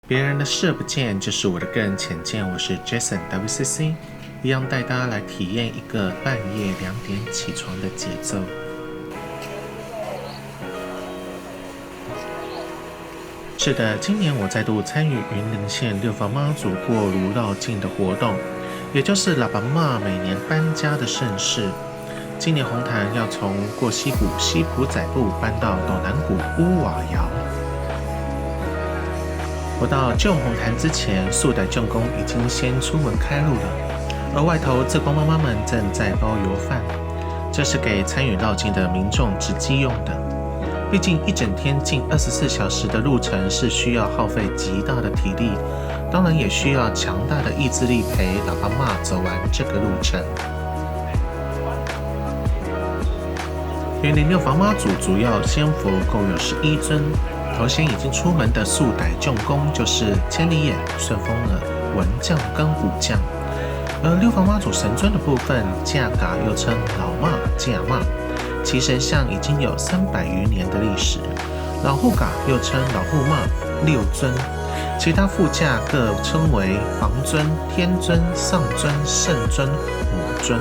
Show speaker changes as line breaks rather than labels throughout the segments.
别人的视而不见，就是我的个人浅见。我是 Jason WCC， 一样带大家来体验一个半夜2点起床的节奏。是的，今年我再度参与云林县六房妈祖过炉绕境的活动，也就是喇叭妈每年搬家的盛事。今年红坛要从过溪谷西埔仔部搬到斗南谷乌瓦窑。我到旧红坛之前，素傣舅公已经先出门开路了，而外头志工妈妈们正在包油饭，这是给参与绕境的民众直击用的。毕竟一整天近24小时的路程是需要耗费极大的体力，当然也需要强大的意志力陪喇叭妈走完这个路程。云林六房妈祖主要仙佛共有11尊，头先已经出门的素傣舅公就是千里眼、顺风耳、文将跟武将，而六房妈祖神尊的部分，架嘎又称老妈、架妈，其神像已经有300余年的历史。老护嘎又称老护妈，6尊，其他副驾各称为房尊、天尊、上尊、圣尊、母尊。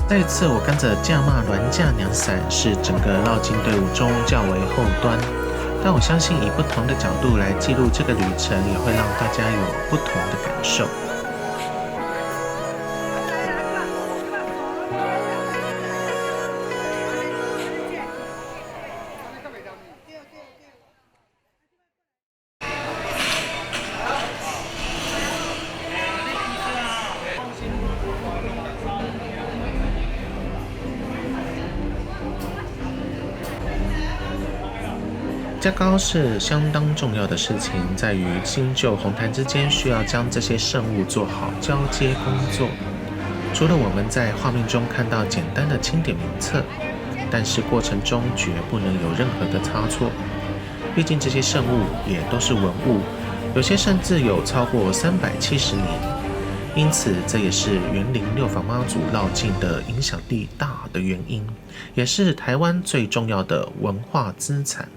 这一次我跟着架妈銮驾娘伞，是整个绕境队伍中较为后端，但我相信以不同的角度来记录这个旅程，也会让大家有不同的感受。架高是相当重要的事情，在于新旧红坛之间需要将这些圣物做好交接工作。除了我们在画面中看到简单的清点名册，但是过程中绝不能有任何的差错。毕竟这些圣物也都是文物，有些甚至有超过370年，因此这也是云林六房妈祖绕境的影响力大的原因，也是台湾最重要的文化资产。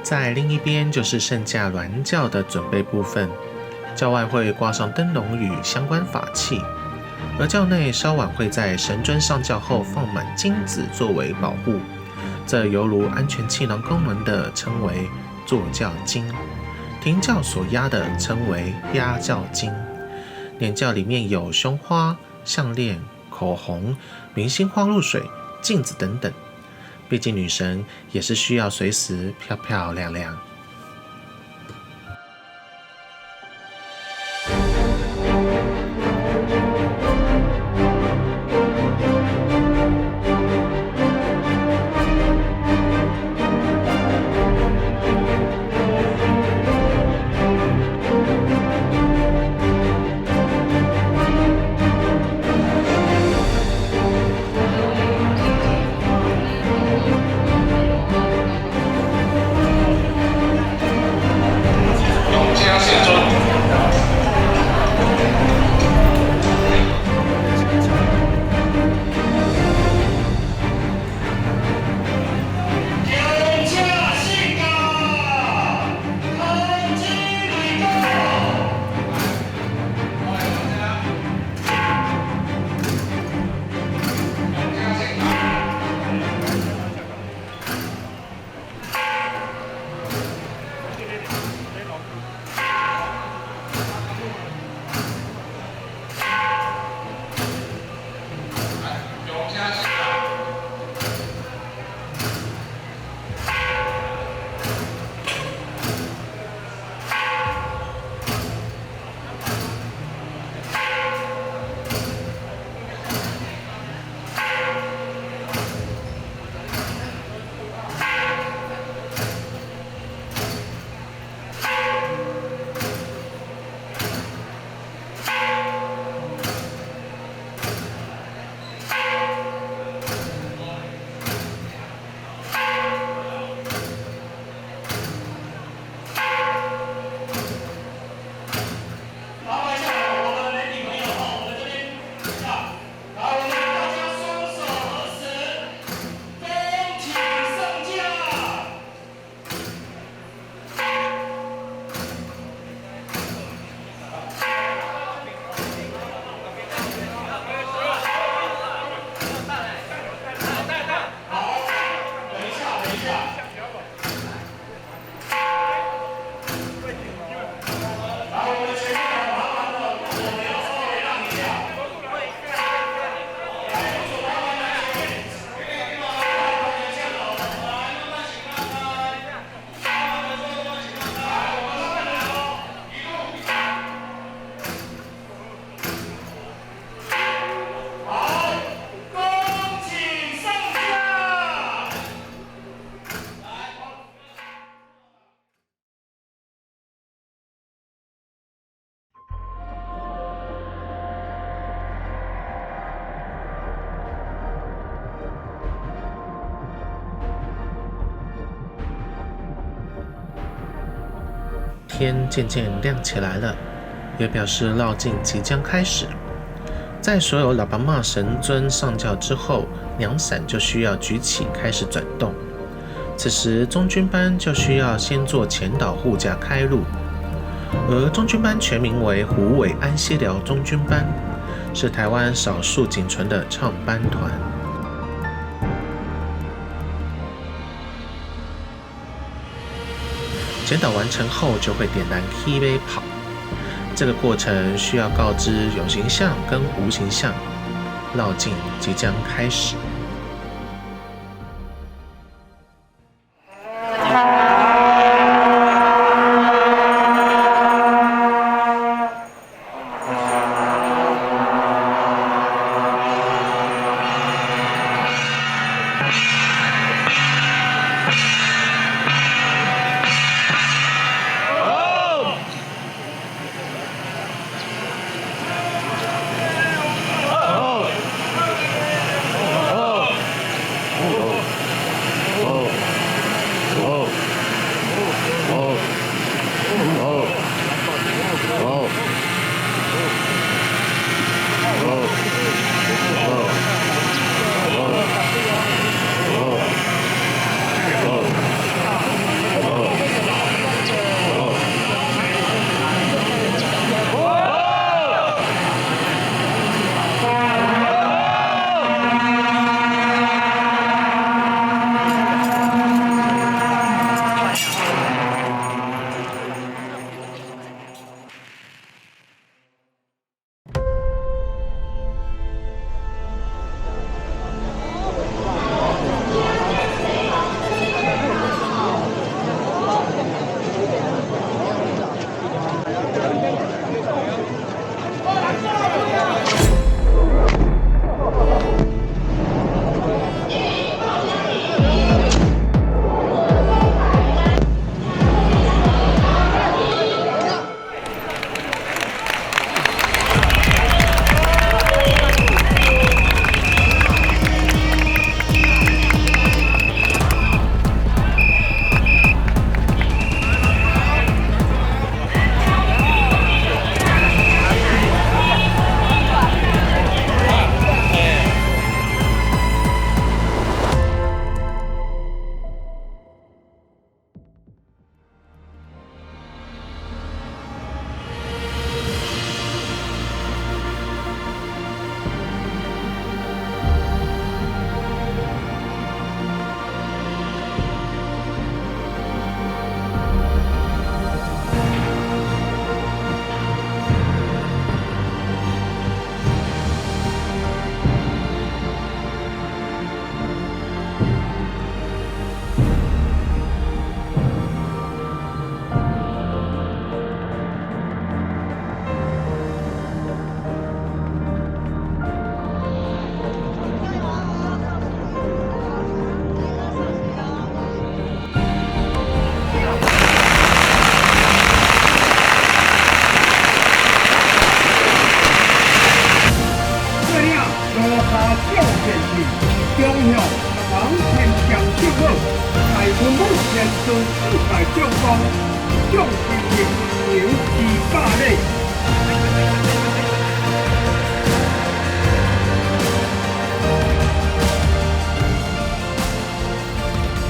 在另一边就是圣驾銮轿的准备部分，轿外会挂上灯笼与相关法器，而轿内稍晚会在神尊上轿后放满金子作为保护，这犹如安全气囊功能的称为坐轿金，停轿所压的称为压轿金，年轿里面有胸花、项链、口红、明星花露水、镜子等等。毕竟女神也是需要随时漂漂亮亮。天渐渐亮起来了，也表示绕境即将开始。在所有喇叭骂神尊上轿之后，娘伞就需要举起开始转动。此时中军班就需要先做前导护驾开路，而中军班全名为虎尾安溪寮中军班，是台湾少数仅存的唱班团。前导完成后就会点燃 K 杯跑，这个过程需要告知有形象跟无形象，绕境即将开始。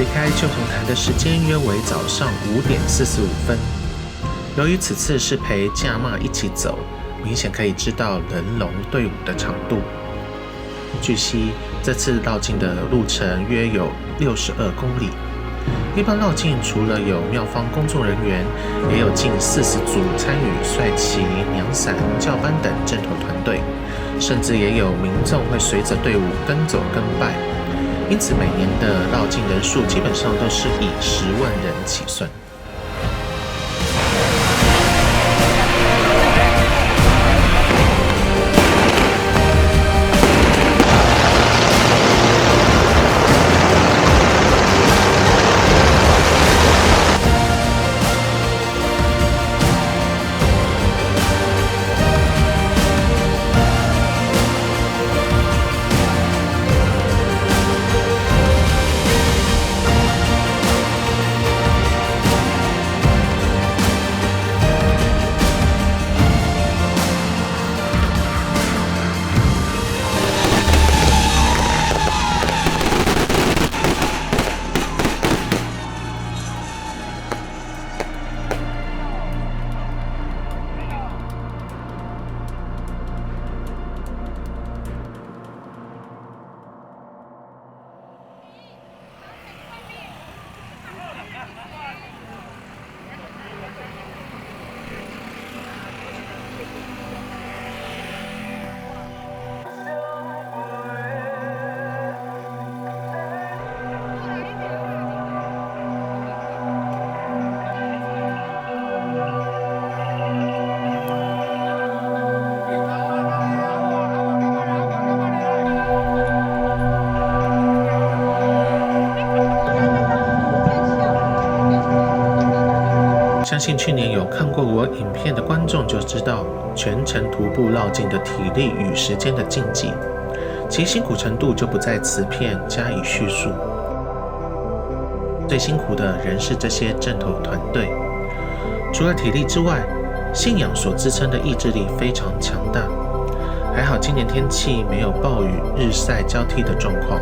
离开旧红坛的时间约为早上5点45分。由于此次是陪驾骂一起走，明显可以知道人龙队伍的长度。据悉，这次绕境的路程约有62公里。一般绕境除了有庙方工作人员，也有近40组参与帅旗、娘伞、教班等阵头团队，甚至也有民众会随着队伍跟走跟拜。因此，每年的绕境人数基本上都是以10万人起算。相信去年有看过我影片的观众就知道，全程徒步绕境的体力与时间的竞技，其辛苦程度就不在此片加以叙述。最辛苦的仍是这些阵头团队，除了体力之外，信仰所支撑的意志力非常强大。还好今年天气没有暴雨、日晒交替的状况，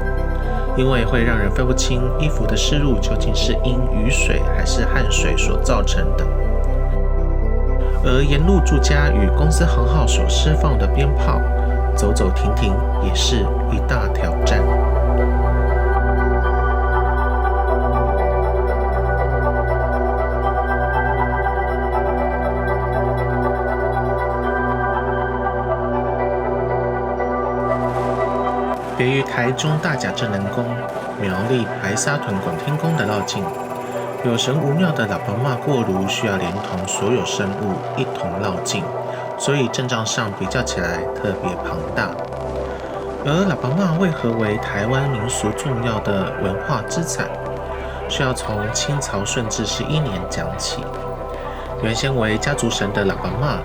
因为会让人分不清衣服的湿漉究竟是因雨水还是汗水所造成的。而沿路住家与公司行号所释放的鞭炮，走走停停也是一大挑战。别于台中大甲镇南宫、苗栗白沙屯广天宫的绕境，有神无庙的喇叭骂过炉需要连同所有生物一同绕境，所以阵仗上比较起来特别庞大。而喇叭骂为何为台湾民俗重要的文化资产，需要从清朝顺治11年讲起。原先为家族神的喇叭骂，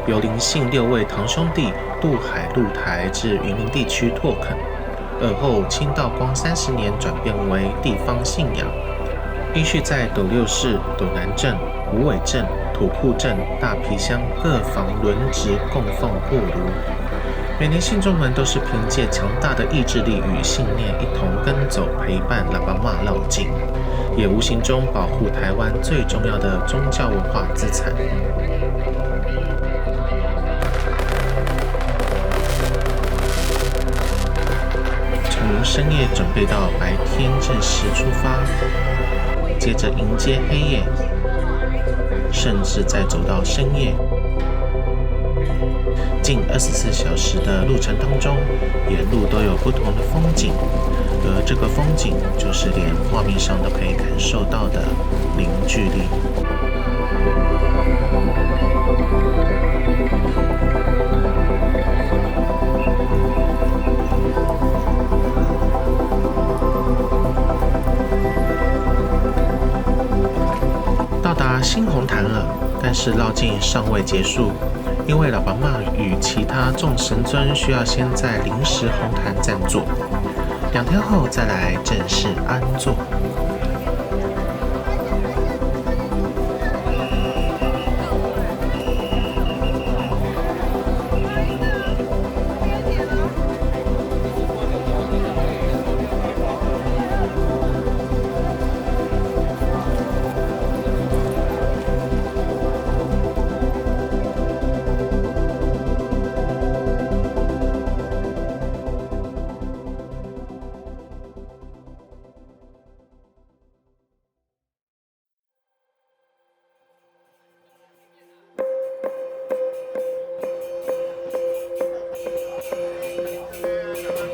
由林姓6位堂兄弟渡海入台至云林地区拓垦，而后清道光30年转变为地方信仰，依序在斗六市、斗南镇、五尾镇、土库镇、大皮乡各房轮值供奉过炉。每年信众们都是凭借强大的意志力与信念一同跟走陪伴喇叭骂绕境，也无形中保护台湾最重要的宗教文化资产。从深夜准备到白天正式出发，接着迎接黑夜，甚至再走到深夜。近24小时的路程当中，沿路都有不同的风景，而这个风景就是连画面上都可以感受到的凝聚力。到达新红坛了，但是绕境尚未结束，因为喇叭骂与其他众神尊需要先在临时红坛暂坐，2天后再来正式安坐。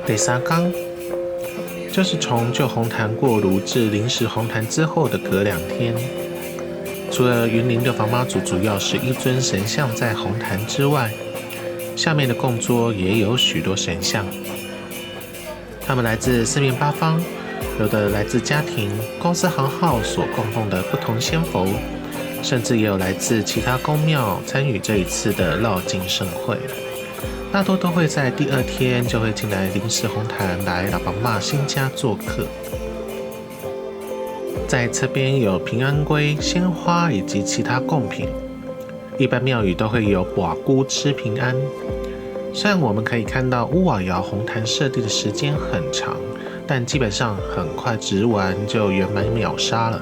第三天就是从旧红坛过炉至临时红坛之后的隔2天。除了云林六房妈祖主要是一尊神像在红坛之外，下面的供桌也有许多神像，他们来自四面八方，有的来自家庭、公司行号所供奉的不同仙佛，甚至也有来自其他宫庙参与这一次的绕境盛会。大多都会在第2天就会进来临时红坛来喇叭骂新家做客。在这边有平安龟、鲜花以及其他贡品，一般庙宇都会有寡姑吃平安。虽然我们可以看到乌瓦窑红坛设定的时间很长，但基本上很快值完就圆满秒杀了。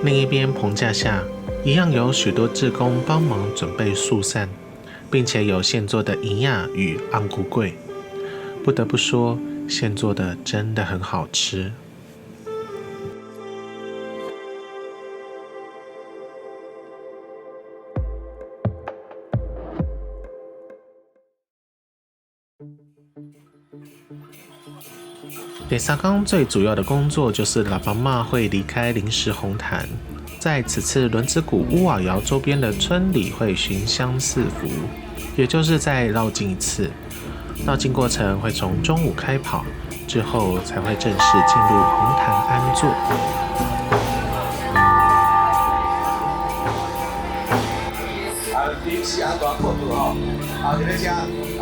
另一边棚架下，一样有许多志工帮忙准备素膳，并且有现做的银亚与安菇粿。不得不说，现做的真的很好吃。第三天最主要的工作就是喇叭骂会离开临时红坛，在此次轮子谷乌瓦窑周边的村里会巡乡四福，也就是再绕境一次。绕境过程会从中午开跑，之后才会正式进入红坛安坐。
临时安全靠住吼，一个车咱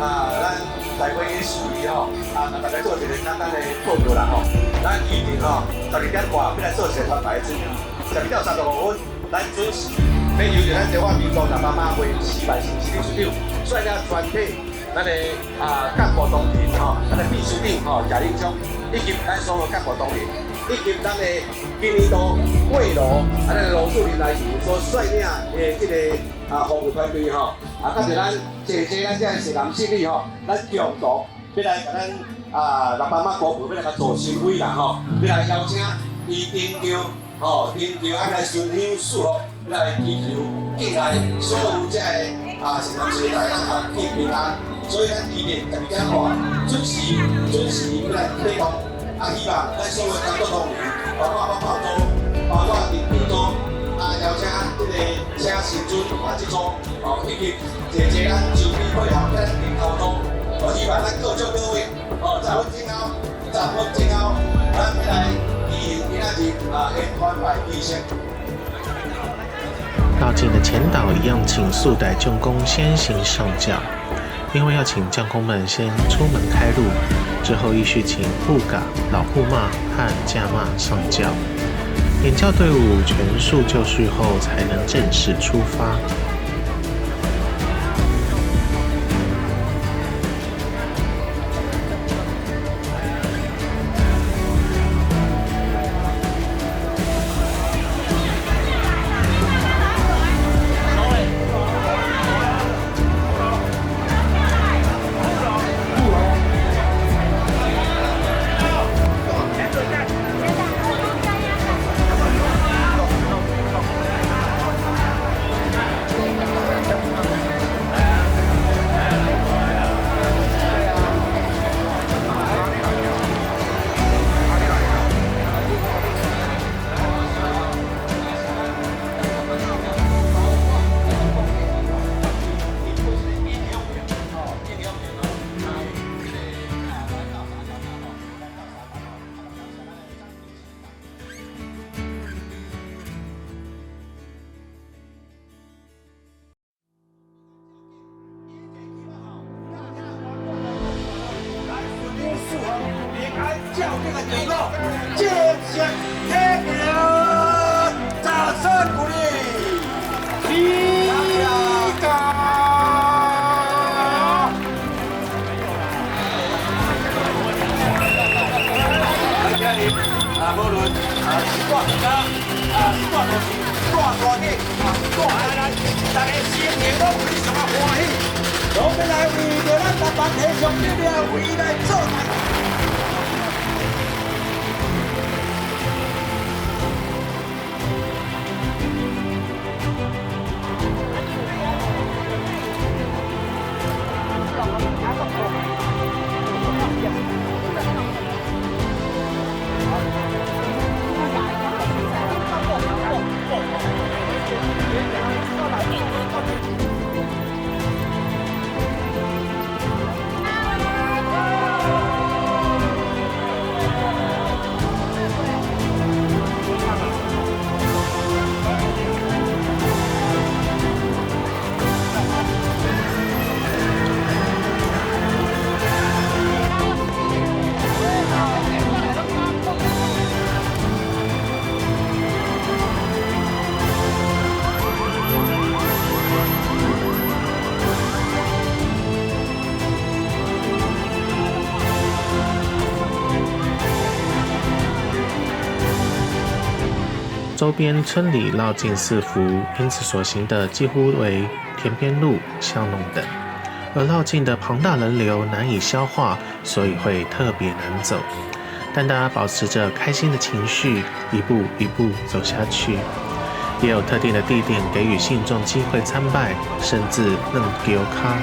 台北的属意吼，大家做一个简单的报告啦吼。咱预定吼12点半要来做社团牌准备，12点35分，咱准时要由着咱台湾民众18马会4万市市长率领全体咱的干部同仁吼，咱的秘书长吼贾玲兄，以及咱所有干部同仁，以及咱的今年度贵罗咱的罗树林来宾所率领的这个服务团队吼，甲着咱谢咱这是男性力吼，咱共同要来甲咱600马高步要来甲做新会啦吼，要来邀请伊丁桥吼，丁桥来巡香树吼，要来祈求境内所有这个是男性大家去平安，所以咱预定12点半准时要来启动，希望咱所有工作同仁，包括丁桥组。邀请这个请新尊这组以及一咱周边配合咱领头组，希望咱各就各位10分钟后，咱要来举行今仔日的团拜仪式。
绕境的前导一样，请素代将公先行上轿，因为要请将公们先出门开路，之后依序请护嘎、老护骂和驾骂上轿。领教队伍全数就绪后，才能正式出发。
照这个场落，正式起行，掌声鼓励，起驾！今日无论是大家大同事、大大姐、大奶奶，大家心情拢非常欢喜，拢要来为着咱台湾体育这个未来做代。
周边村里绕境四伏，因此所行的几乎为田边路、巷弄等，而绕境的庞大人流难以消化，所以会特别难走。但大家保持着开心的情绪，一步一步走下去。也有特定的地点给予信众机会参拜，甚至认丢卡。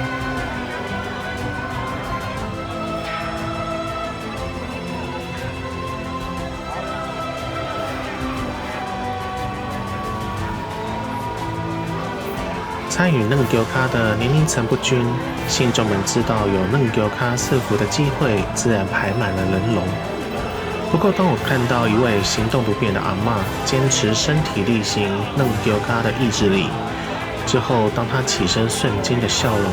参与嫩丢卡的年龄层不均，信众们知道有嫩丢卡赐福的机会，自然排满了人龙。不过，当我看到一位行动不便的阿嬷坚持身体力行嫩丢卡的意志力之后，当她起身瞬间的笑容，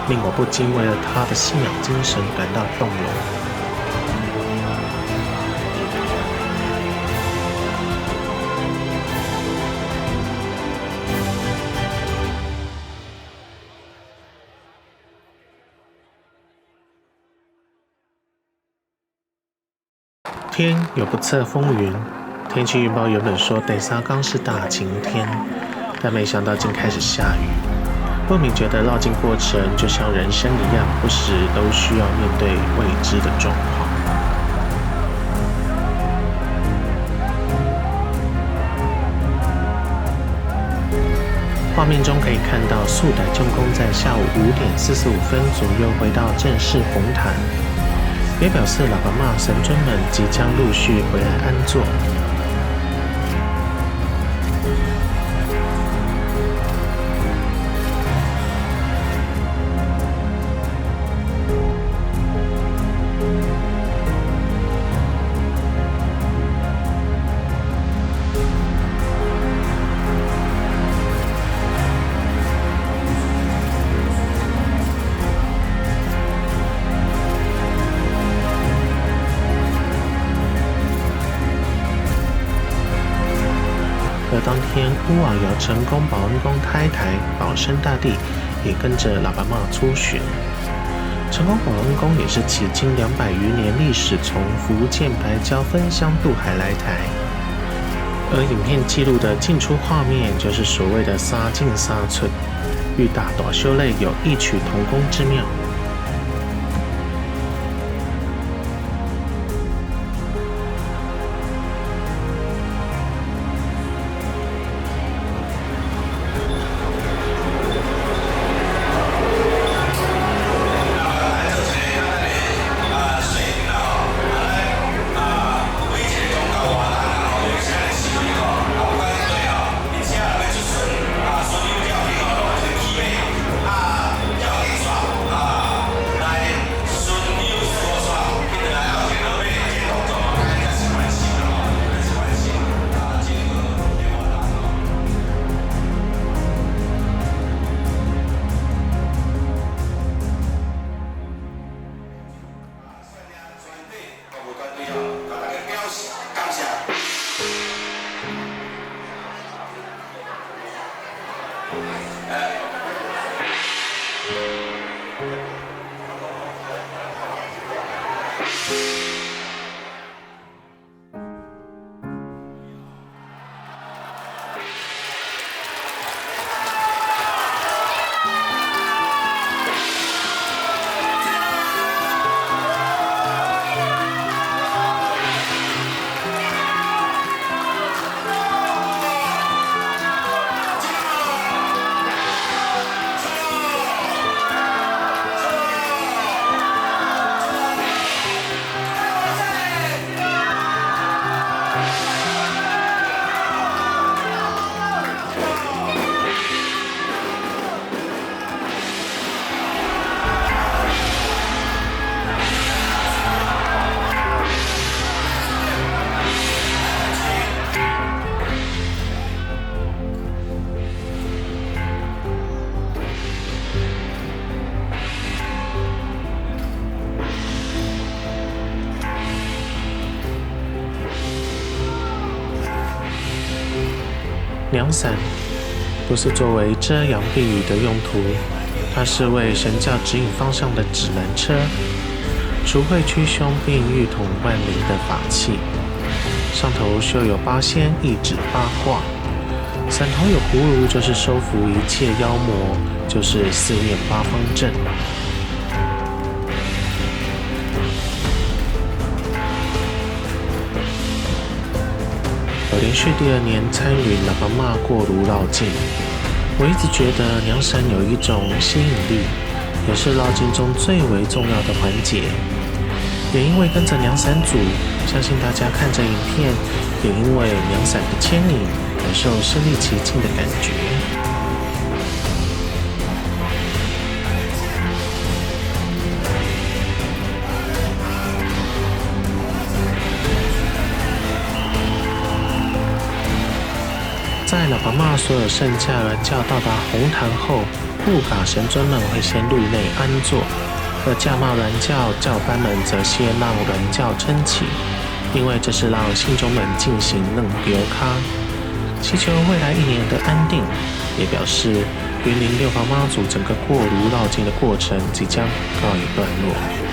令我不禁为了她的信仰精神感到动容。天有不测风云，天气预报原本说第三天是大晴天，但没想到竟开始下雨。不免觉得绕境过程就像人生一样，不时都需要面对未知的状况。画面中可以看到素代正宫在下午5点45分左右回到正式红毯，也表示喇叭骂神尊们即将陆续回来安坐。而当天，乌瓦窑成功保恩宫开台，保生大帝也跟着喇叭骂出巡。成功保恩宫也是迄今200余年历史，从福建白礁分香渡海来台。而影片记录的进出画面，就是所谓的3进3出，与大修类有异曲同工之妙。娘伞不是作为遮阳避雨的用途，它是为神教指引方向的指南车，除秽驱凶并御统万灵的法器。上头绣有8仙一指8画，伞头有葫芦，就是收服一切妖魔，就是四面八方阵。我连续第2年参与喇叭骂过炉绕境，我一直觉得娘伞有一种吸引力，也是绕境中最为重要的环节。也因为跟着娘伞组，相信大家看着影片，也因为娘伞的牵引，感受身临其境的感觉。在老爸妈所有圣驾銮轿到达红坛后，护法神尊们会先入内安坐，而驾帽銮轿轿班们则先让銮轿撑起，因为这是让信众们进行嫩丢咖，祈求未来1年的安定，也表示云林六方妈祖整个过炉绕境的过程即将告一段落。